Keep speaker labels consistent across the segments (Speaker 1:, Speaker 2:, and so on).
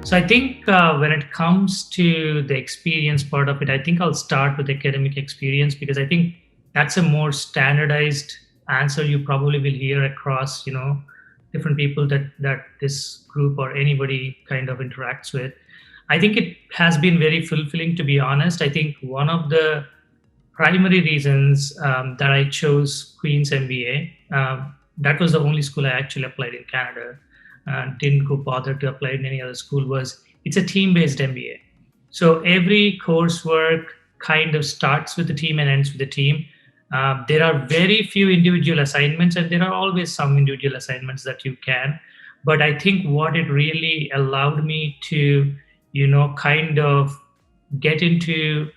Speaker 1: So I think when it comes to the experience part of it, I think I'll start with academic experience because I think that's a more standardized answer you probably will hear across, different people that this group or anybody kind of interacts with. I think it has been very fulfilling, to be honest. I think one of the primary reasons that I chose Queen's MBA. That was the only school I actually applied in Canada. Didn't go bother to apply in any other school. Was it's a team-based MBA, so every coursework kind of starts with the team and ends with the team. There are very few individual assignments, and there are always some individual assignments that you can. But I think what it really allowed me to, kind of get into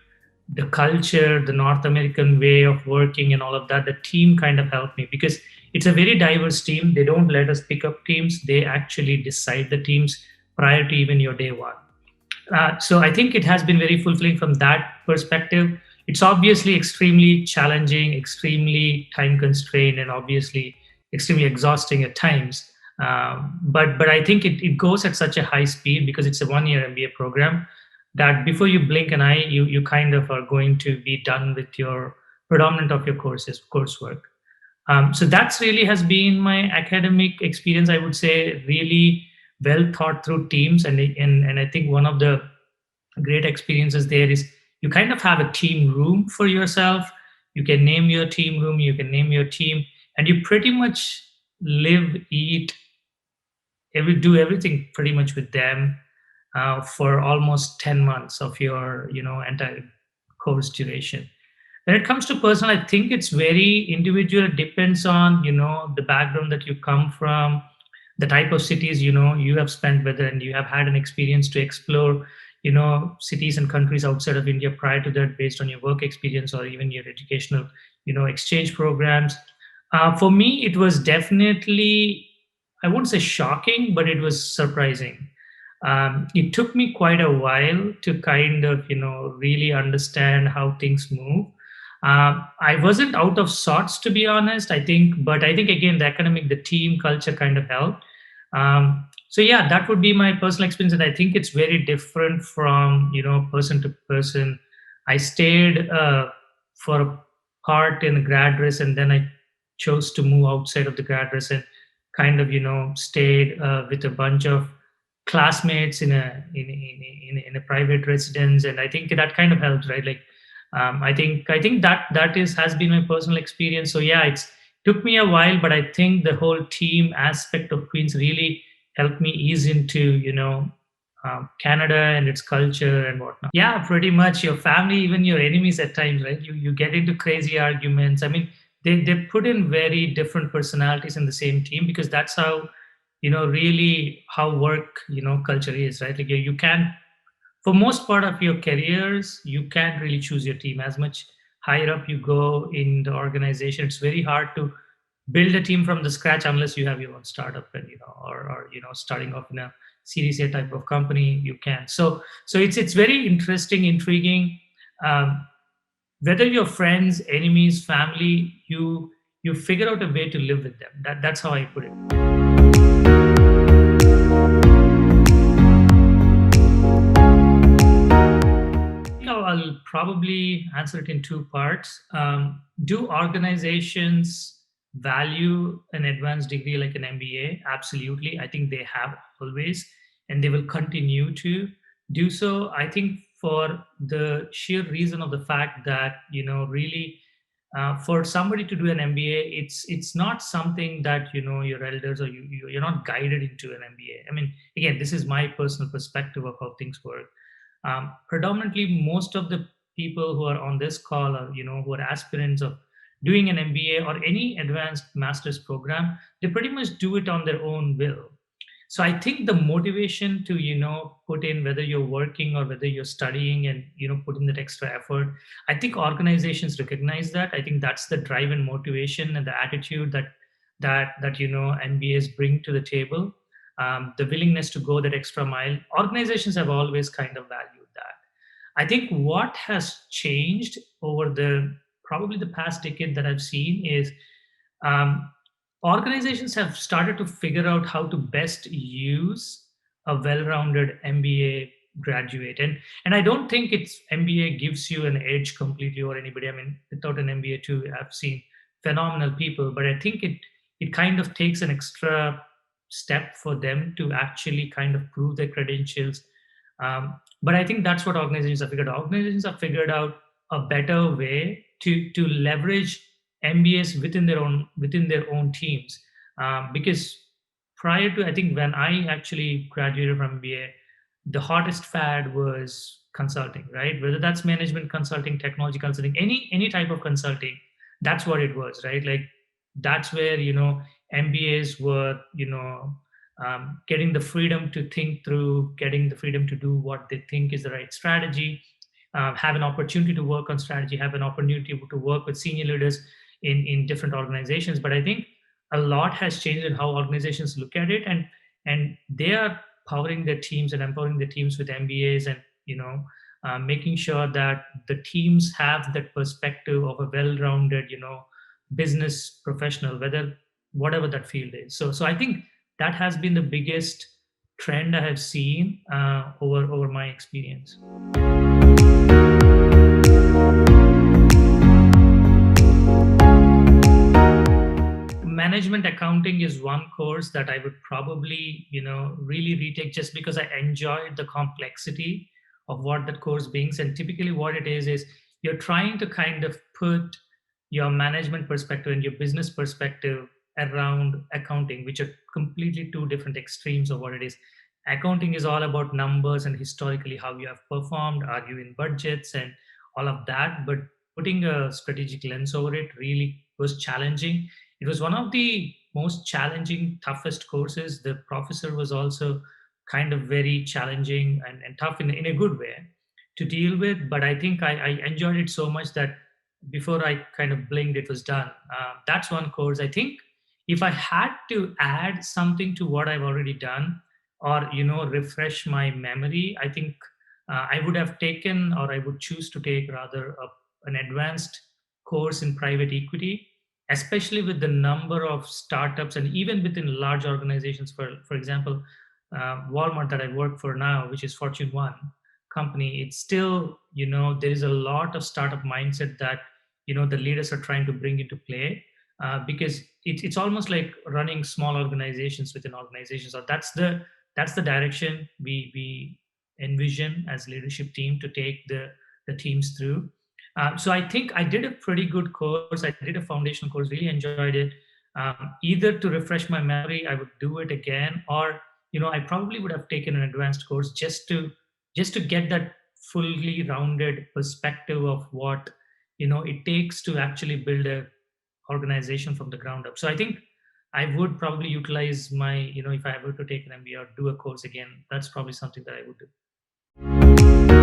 Speaker 1: the culture, the North American way of working, and all of that, the team kind of helped me because it's a very diverse team. They don't let us pick up teams, they actually decide the teams prior to even your day one. So I think it has been very fulfilling from that perspective. It's obviously extremely challenging, extremely time constrained, and obviously extremely exhausting at times. But I think it goes at such a high speed because it's a 1 year MBA program that before you blink an eye, you kind of are going to be done with your predominant of your coursework. So that's really has been my academic experience. I would say really well thought through teams, and I think one of the great experiences there is you kind of have a team room for yourself. You can name your team room, you can name your team, and you pretty much live, eat, do everything pretty much with them for almost 10 months of your entire course duration. When it comes to personal, I think it's very individual. It depends on the background that you come from, the type of cities you have spent with, and you have had an experience to explore cities and countries outside of India prior to that, based on your work experience or even your educational exchange programs. For me, it was definitely, I won't say shocking, but it was surprising. It took me quite a while to kind of really understand how things move. I wasn't out of sorts, to be honest. But I think again, the academic, the team culture kind of helped. So yeah, that would be my personal experience, and I think it's very different from person to person. I stayed for a part in the grad race, and then I chose to move outside of the grad race and kind of stayed with a bunch of classmates in a private residence, and I think that kind of helps, right? Like, I think that is has been my personal experience. So yeah, it's took me a while, but I think the whole team aspect of Queens really helped me ease into Canada and its culture and whatnot. Yeah, pretty much your family, even your enemies at times, right? You get into crazy arguments. I mean, they put in very different personalities in the same team because that's how really how work culture is, right? Like you can, for most part of your careers, you can't really choose your team. As much higher up you go in the organization, it's very hard to build a team from the scratch unless you have your own startup, and or starting off in a series A type of company, you can. So it's very interesting, intriguing. um, Whether your friends, enemies, family, you figure out a way to live with them. That's how I put it. I'll probably answer it in two parts. Do organizations value an advanced degree like an MBA? Absolutely. I think they have always, and they will continue to do so. I think for the sheer reason of the fact that, really, for somebody to do an MBA, it's not something that your elders or you're not guided into an MBA. I mean, again, this is my personal perspective of how things work. Predominantly, most of the people who are on this call are, who are aspirants of doing an MBA or any advanced master's program. They pretty much do it on their own will. So I think the motivation to put in, whether you're working or whether you're studying, and put in that extra effort, I think organizations recognize that. I think that's the drive and motivation and the attitude that MBAs bring to the table. The willingness to go that extra mile, organizations have always kind of valued that. I think what has changed over the probably the past decade that I've seen is, um, organizations have started to figure out how to best use a well-rounded MBA graduate. And I don't think it's MBA gives you an edge completely or anybody. I mean, without an MBA too, I've seen phenomenal people, but I think it kind of takes an extra step for them to actually kind of prove their credentials. But I think that's what organizations have figured out. Organizations have figured out a better way to leverage MBAs within their own teams. Because prior to, I think when I actually graduated from MBA, the hottest fad was consulting, right? Whether that's management consulting, technology consulting, any type of consulting, that's what it was, right? Like that's where MBAs were getting the freedom to think through, getting the freedom to do what they think is the right strategy, have an opportunity to work on strategy, have an opportunity to work with senior leaders in different organizations. But I think a lot has changed in how organizations look at it, and they are powering their teams and empowering the teams with MBAs, and making sure that the teams have that perspective of a well-rounded business professional, whatever that field is. So I think that has been the biggest trend I have seen over my experience. Management accounting is one course that I would probably really retake, just because I enjoyed the complexity of what that course brings. And typically what it is you're trying to kind of put your management perspective and your business perspective around accounting, which are completely two different extremes of what it is. Accounting is all about numbers and historically how you have performed, are you in budgets and all of that. But putting a strategic lens over it really was challenging. It was one of the most challenging, toughest courses. The professor was also kind of very challenging and tough in a good way to deal with. But I think I enjoyed it so much that before I kind of blinked, it was done. That's one course. I think if I had to add something to what I've already done, or refresh my memory, I think I would have taken, or I would choose to take rather, an advanced course in private equity, especially with the number of startups and even within large organizations. For example, Walmart that I work for now, which is Fortune 1 company, it's still, there is a lot of startup mindset that the leaders are trying to bring into play, because it's almost like running small organizations within organizations. So that's the direction we envision as leadership team to take the teams through. So I think I did a pretty good course. I did a foundational course, really enjoyed it. Either to refresh my memory, I would do it again, or I probably would have taken an advanced course just to get that fully rounded perspective of what it takes to actually build a organization from the ground up. So I think I would probably utilize my, if I were to take an MBA or do a course again, that's probably something that I would do.